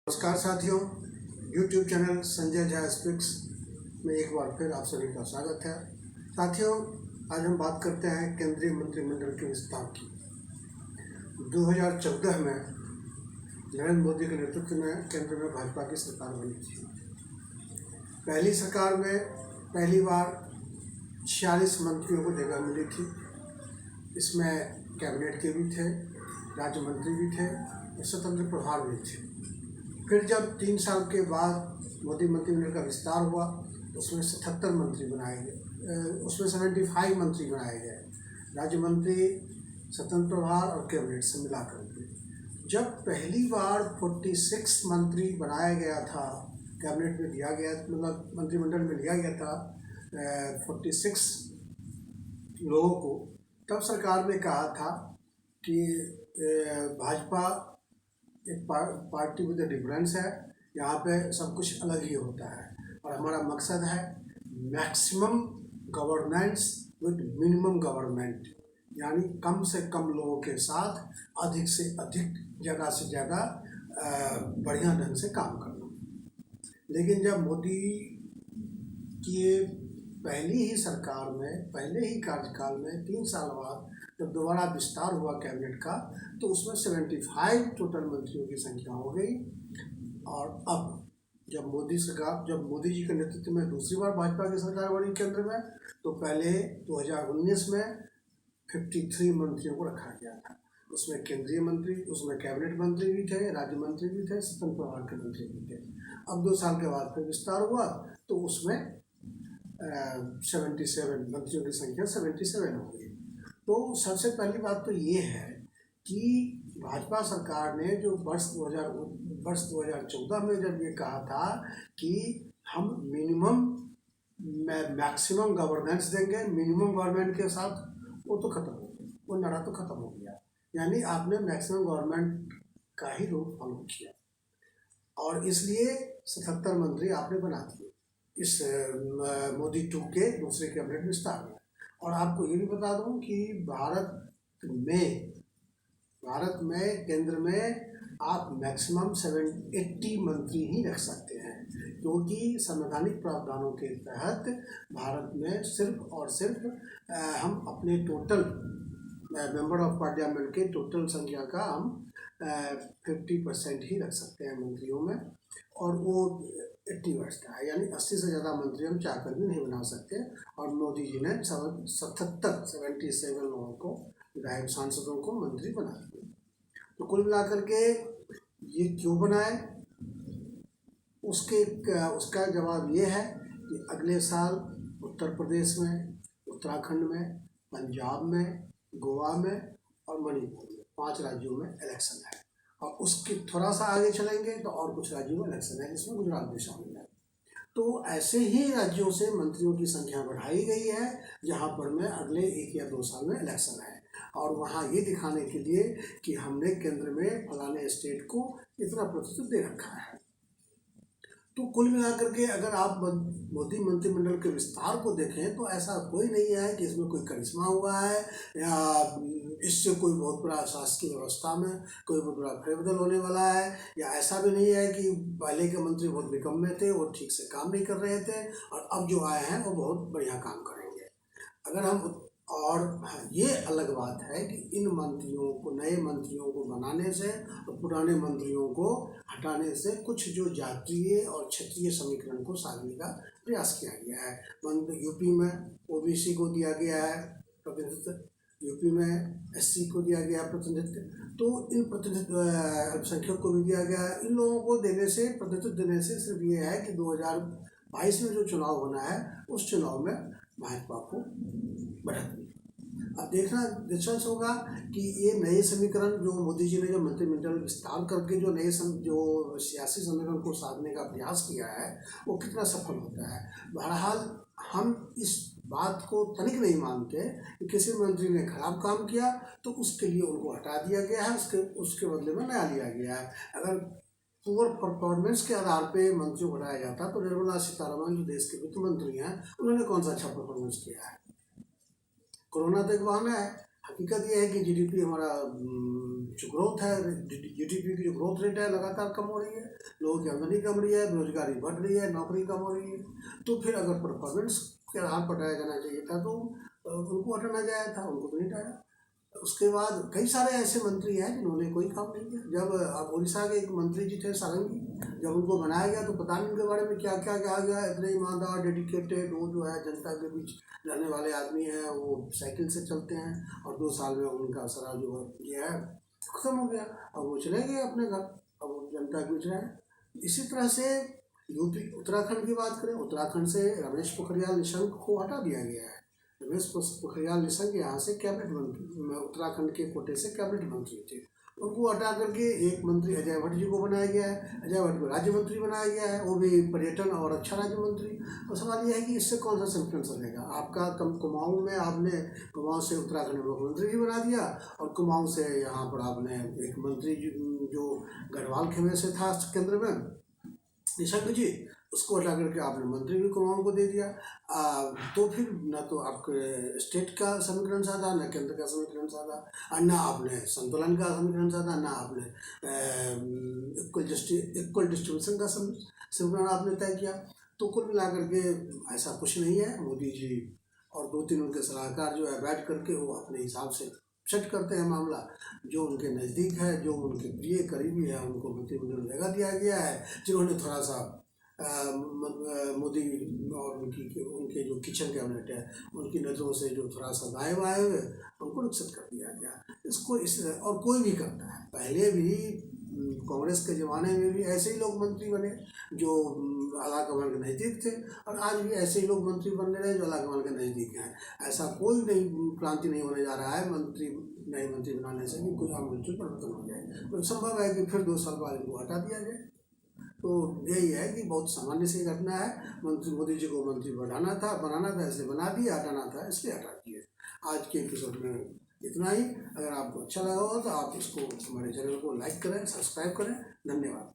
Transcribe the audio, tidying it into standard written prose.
नमस्कार साथियों, YouTube channel Sanjay Jha speaks में एक बार फिर आप सभी का स्वागत है। साथियों, आज हम बात करते हैं केंद्रीय मंत्रिमंडल के विस्तार की। 2014 में नरेंद्र मोदी के नेतृत्व में केंद्र में भाजपा की सरकार बनी थी। पहली सरकार में पहली बार 46 मंत्रियों को जगह मिली थी। इसमें कैबिनेट के भी थे, राज्य मंत्री भी थे और स्वतंत्र प्रभार भी थे। फिर जब 3 साल के बाद मोदी मंत्रिमंडल का विस्तार हुआ, उसमें 77 मंत्री बनाए गए, उसमें 75 मंत्री बनाए गए, राज्य मंत्री, स्वतंत्र प्रभार और कैबिनेट से मिला करके। जब पहली बार 46 मंत्री बनाया गया था, कैबिनेट में दिया गया, मतलब मंत्रिमंडल में लिया गया था 46 लोगों को, तब सरकार ने कहा था कि भाजपा एक पार्टी विद डिफरेंस है, यहाँ पे सब कुछ अलग ही होता है और हमारा मकसद है maximum governance with minimum government, यानी कम से कम लोगों के साथ अधिक से अधिक, ज़्यादा से ज़्यादा बढ़िया ढंग से काम करना। लेकिन जब मोदी की पहली ही सरकार में, पहले ही कार्यकाल में 3 साल बाद जब दोबारा विस्तार हुआ कैबिनेट का, तो उसमें 75 टोटल मंत्रियों की संख्या हो गई। और अब जब मोदी जी के नेतृत्व में दूसरी बार भाजपा की सरकार बनी केंद्र में, तो पहले 2019 में 53 मंत्रियों को रखा गया था। उसमें केंद्रीय मंत्री, उसमें कैबिनेट मंत्री भी थे, राज्य मंत्री भी थे, स्वतंत्र प्रभार के मंत्री भी थे। अब 2 साल के बाद फिर विस्तार हुआ, तो उसमें 77 मंत्रियों की संख्या 77 हो गई। तो सबसे पहली बात तो ये है कि भाजपा सरकार ने जो वर्ष 2014 में जब ये कहा था कि हम मैक्सिमम गवर्नेंस देंगे मिनिमम गवर्नमेंट के साथ, वो तो खत्म हो गया, वो नारा तो खत्म हो गया। यानी आपने मैक्सिमम गवर्नमेंट का ही रूल फॉलो किया और इसलिए 77 मंत्री आपने बना दिए इस मोदी 2 के दूसरे कैबिनेट विस्तार में। और आपको ये भी बता दूं कि भारत में केंद्र में आप मैक्सिमम 80 मंत्री ही रख सकते हैं, क्योंकि संवैधानिक प्रावधानों के तहत भारत में सिर्फ और सिर्फ हम अपने टोटल मेंबर ऑफ पार्लियामेंट के टोटल संख्या का हम 50% ही रख सकते हैं मंत्रियों में, और वो 80 बैठता है, यानी 80 से ज़्यादा मंत्री हम चाहकर भी नहीं बना सकते। और मोदी जी ने 77 लोगों को, विधायक सांसदों को मंत्री बना दिए। तो कुल मिलाकर के ये क्यों बनाए, उसका जवाब ये है कि अगले साल उत्तर प्रदेश में, उत्तराखंड में, पंजाब में, गोवा में और मणिपुर में 5 राज्यों में इलेक्शन है। और उसके थोड़ा सा आगे चलेंगे तो और कुछ राज्यों में इलेक्शन है, जिसमें गुजरात भी शामिल है। तो ऐसे ही राज्यों से मंत्रियों की संख्या बढ़ाई गई है, जहां पर में अगले 1 या 2 साल में इलेक्शन है, और वहां ये दिखाने के लिए कि हमने केंद्र में फलाने स्टेट को इतना प्रतिशत दे रखा है। तो कुल मिलाकर के अगर आप मोदी मंत्रिमंडल के विस्तार को देखें तो ऐसा कोई नहीं है कि इसमें कोई करिश्मा हुआ है या इससे कोई बहुत बड़ा शासकीय व्यवस्था में कोई बहुत बड़ा फेरबदल होने वाला है, या ऐसा भी नहीं है कि पहले के मंत्री बहुत निकम्मे थे, वो ठीक से काम नहीं कर रहे थे और अब जो आए हैं वो बहुत बढ़िया काम करेंगे। अगर हम, और ये अलग बात है कि इन मंत्रियों को, नए मंत्रियों को बनाने से और पुराने मंत्रियों को हटाने से कुछ जो जातीय और क्षेत्रीय समीकरण को साधने का प्रयास किया गया है। यूपी में ओबीसी को दिया गया है प्रतिनिधित्व, यूपी में एससी को दिया गया प्रतिनिधित्व, तो इन प्रतिनिधित्व अल्पसंख्यक को भी दिया गया है। इन लोगों को देने से, प्रतिनिधित्व देने से सिर्फ ये है कि 2022 में जो चुनाव होना है, उस चुनाव में भाजपा को बढ़त मिली। अब देखना दिलचस्प होगा कि ये नए समीकरण जो मोदी जी ने जो मंत्रिमंडल विस्तार करके जो नए जो सियासी समीकरण को साधने का प्रयास किया है, वो कितना सफल होता है। बहरहाल हम इस बात को तनिक नहीं मानते कि किसी मंत्री ने खराब काम किया तो उसके लिए उनको हटा दिया गया है, उसके बदले में नया लिया गया है। अगर पुअर परफॉर्मेंस के आधार पे मंत्रियों को हटाया जाता तो निर्मला सीतारमण जो देश के वित्त मंत्री हैं, उन्होंने कौन सा अच्छा परफॉर्मेंस किया है? कोरोना तो एक बहाना है, हकीकत ये है कि जीडीपी हमारा जो ग्रोथ है, जीडीपी की जो ग्रोथ रेट है लगातार कम हो रही है, लोगों की आमदनी कम रही है, बेरोजगारी बढ़ रही है, नौकरी कम हो रही है। तो फिर अगर परफॉर्मेंस के आधार पर हटाया जाना चाहिए था तो उनको हटाना जाया था, उनको तो नहीं हटाया। उसके बाद कई सारे ऐसे मंत्री हैं जिन्होंने कोई काम नहीं किया। जब अब उड़ीसा के एक मंत्री जी थे सारंगी, जब उनको बनाया गया तो पता नहीं उनके बारे में क्या क्या कहा गया। इतने ईमानदार, डेडिकेटेड, वो जो है जनता के बीच रहने वाले आदमी हैं, वो साइकिल से चलते हैं और 2 साल में उनका सारा जो ये है खत्म हो गया। अब वो चले गए अपने घर, अब वो जनता के बीच रहे। इसी तरह से यूपी उत्तराखंड की बात करें, उत्तराखंड से रमेश पोखरियाल निशंक को हटा दिया गया है। रमेश पोखरियाल निशंक यहाँ से कैबिनेट मंत्री, उत्तराखंड के कोटे से कैबिनेट मंत्री थे, उनको हटा करके एक मंत्री अजय भट्ट जी को बनाया गया है। अजय भट्ट को राज्य मंत्री बनाया गया है, वो भी पर्यटन और रक्षा राज्य मंत्री। और सवाल यह है कि इससे कौन सा संगठन चलेगा आपका? कुमाऊं में आपने कुमाऊं से उत्तराखंड में मुख्यमंत्री भी बना दिया, और कुमाऊं से यहाँ पर आपने एक मंत्री जो गढ़वाल खेमे से था केंद्र में, निशंक जी, उसको हटा करके आपने मंत्री भी कुमाऊं को दे दिया। तो फिर न तो आपके स्टेट का समीकरण साधा, न केंद्र का समीकरण साधा, और न आपने संतुलन का समीकरण साधा, न आपने इक्वल डिस्ट्रीब्यूशन का समीकरण आपने तय किया। तो कुल मिलाकर के ऐसा कुछ नहीं है। मोदी जी और 2-3 उनके सलाहकार जो है बैठ करके वो अपने हिसाब से सेट करते हैं मामला। जो उनके नज़दीक है, जो उनके प्रिय करीबी है, उनको मंत्रिमंडल में जगह दिया गया है। जिन्होंने थोड़ा सा मोदी और उनके जो किचन कैबिनेट है, उनकी नज़रों से जो थोड़ा सा दाएँ बाएँ हुए, उनको रुखसत कर दिया गया। इसको इस और कोई भी करता है। पहले भी कांग्रेस के ज़माने में भी ऐसे ही लोग मंत्री बने जो आला-कमान के नज़दीक थे, और आज भी ऐसे ही लोग मंत्री बनने रहे जो आला-कमान के नज़दीक हैं। ऐसा कोई नहीं, क्रांति नहीं होने जा रहा है नए मंत्री बनाने से कि कोई आमूल-चूल परिवर्तन हो जाए। तो संभव है कि फिर 2 साल बाद इनको हटा दिया जाए। तो यही है कि बहुत सामान्य सी घटना है। मोदी जी को मंत्री बनाना था इसलिए बना दिया, हटाना था इसलिए हटा दिए। आज के एपिसोड में इतना ही। अगर आपको अच्छा लगा हो तो आप इसको, हमारे चैनल को लाइक करें, सब्सक्राइब करें। धन्यवाद।